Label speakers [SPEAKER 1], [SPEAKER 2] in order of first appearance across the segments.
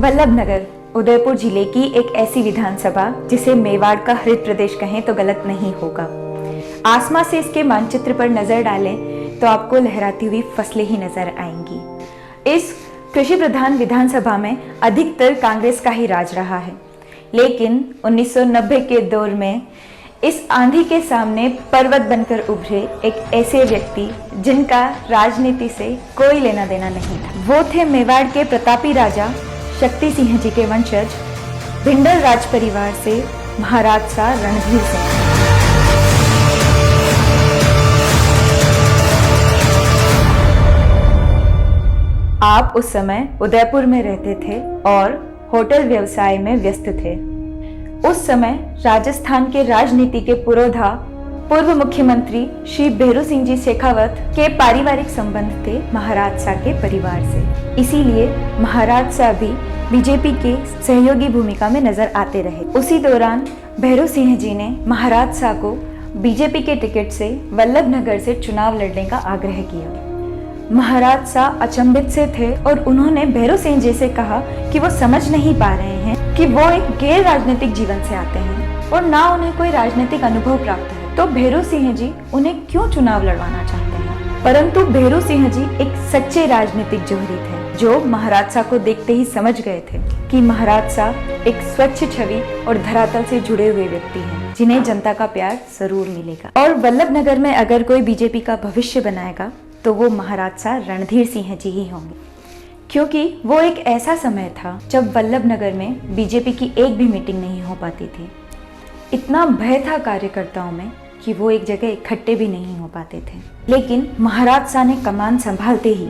[SPEAKER 1] वल्लभनगर उदयपुर जिले की एक ऐसी विधानसभा जिसे मेवाड़ का हरित प्रदेश कहें तो गलत नहीं होगा। आसमां से इसके मानचित्र पर नजर डालें तो आपको लहराती हुई फसलें ही नजर आएंगी। इस कृषि प्रधान विधानसभा में अधिकतर कांग्रेस का ही राज रहा है, लेकिन 1990 के दौर में इस आंधी के सामने पर्वत बनकर उभरे एक ऐसे व्यक्ति जिनका राजनीति से कोई लेना देना नहीं था। वो थे मेवाड़ के प्रतापी राजा शक्ति सिंह जी के वंशज भिंडर राज परिवार से महाराज सा रणधीर सिंह। आप उस समय उदयपुर में रहते थे और होटल व्यवसाय में व्यस्त थे। उस समय राजस्थान के राजनीति के पुरोधा पूर्व मुख्यमंत्री श्री भैरू सिंह जी शेखावत के पारिवारिक संबंध थे महाराज शाह के परिवार से। इसीलिए महाराज शाह भी बीजेपी के सहयोगी भूमिका में नजर आते रहे। उसी दौरान भैरू सिंह जी ने महाराज शाह को बीजेपी के टिकट से वल्लभनगर से चुनाव लड़ने का आग्रह किया। महाराज शाह अचंभित से थे और उन्होंने भैरू सिंह जी से कहा कि वो समझ नहीं पा रहे हैं कि वो एक गैर राजनीतिक जीवन से आते हैं और ना उन्हें कोई राजनीतिक अनुभव प्राप्त है, तो भैरू सिंह जी उन्हें क्यों चुनाव लड़वाना चाहते हैं। परंतु भैरू सिंह जी एक सच्चे राजनीतिक जोहरी थे जो महाराज शाह को देखते ही समझ गए थे कि महाराज शाह एक स्वच्छ छवि और धरातल से जुड़े हुए व्यक्ति हैं जिन्हें जनता का प्यार जरूर मिलेगा। और वल्लभनगर में अगर कोई बीजेपी का भविष्य बनाएगा तो वो महाराज शाह रणधीर सिंह जी ही होंगे, क्योंकि वो एक ऐसा समय था जब वल्लभनगर में बीजेपी की एक भी मीटिंग नहीं हो पाती थी। इतना भय था कार्यकर्ताओं में कि वो एक जगह इकट्ठे भी नहीं हो पाते थे। लेकिन महाराज शाह ने कमान संभालते ही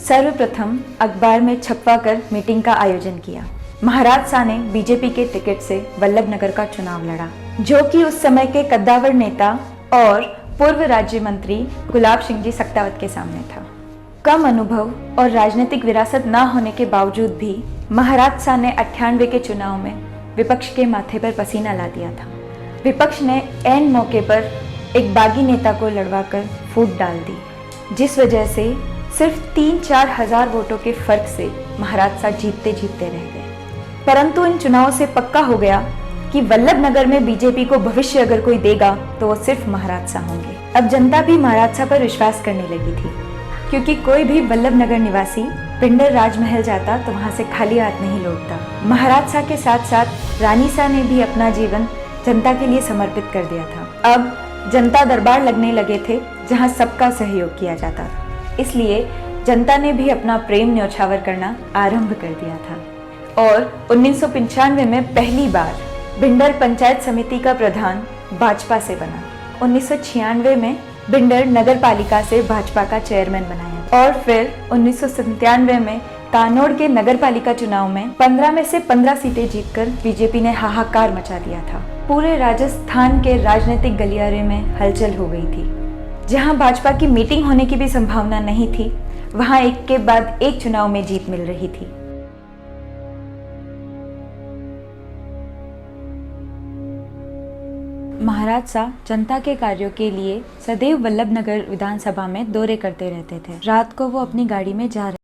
[SPEAKER 1] सर्वप्रथम अखबार में छपवा कर मीटिंग का आयोजन किया। महाराज शाह ने बीजेपी के टिकट से वल्लभनगर का चुनाव लड़ा, जो कि उस समय के कद्दावर नेता और पूर्व राज्य मंत्री गुलाब सिंह जी सक्तावत के सामने था। कम अनुभव और राजनीतिक विरासत न होने के बावजूद भी महाराज शाह ने 98 के चुनाव में विपक्ष के माथे पर पसीना ला दिया था। विपक्ष ने ऐन मौके पर एक बागी नेता को लड़वाकर फूट डाल दी, जिस वजह से सिर्फ 3-4 हजार वोटों के फर्क से महाराज शाह जीतते जीतते रह गए। परंतु इन चुनावों से पक्का हो गया कि वल्लभनगर में बीजेपी को भविष्य अगर कोई देगा तो वो सिर्फ महाराज शाह होंगे। अब जनता भी महाराज शाह पर विश्वास करने लगी थी, क्योंकि कोई भी वल्लभनगर निवासी भिंडर राजमहल जाता तो वहां से खाली हाथ नहीं लौटता। महाराज शाह के साथ साथ रानी शाह ने भी अपना जीवन जनता के लिए समर्पित कर दिया था। अब जनता दरबार लगने लगे थे जहां सबका सहयोग किया जाता था, इसलिए जनता ने भी अपना प्रेम न्यौछावर करना आरंभ कर दिया था। और 1995 में पहली बार भिंडर पंचायत समिति का प्रधान भाजपा से बना। 1996 में भिंडर नगर पालिका से भाजपा का चेयरमैन बनाया और फिर 1997 में तानोड़ के नगर पालिका चुनाव में 15 में से 15 सीटें जीतकर बीजेपी ने हाहाकार मचा दिया था। पूरे राजस्थान के राजनीतिक गलियारे में हलचल हो गई थी। जहां भाजपा की मीटिंग होने की भी संभावना नहीं थी, वहां एक के बाद एक चुनाव में जीत मिल रही थी। महाराज शाह जनता के कार्यों के लिए सदैव वल्लभनगर विधानसभा में दौरे करते रहते थे। रात को वो अपनी गाड़ी में जा रहे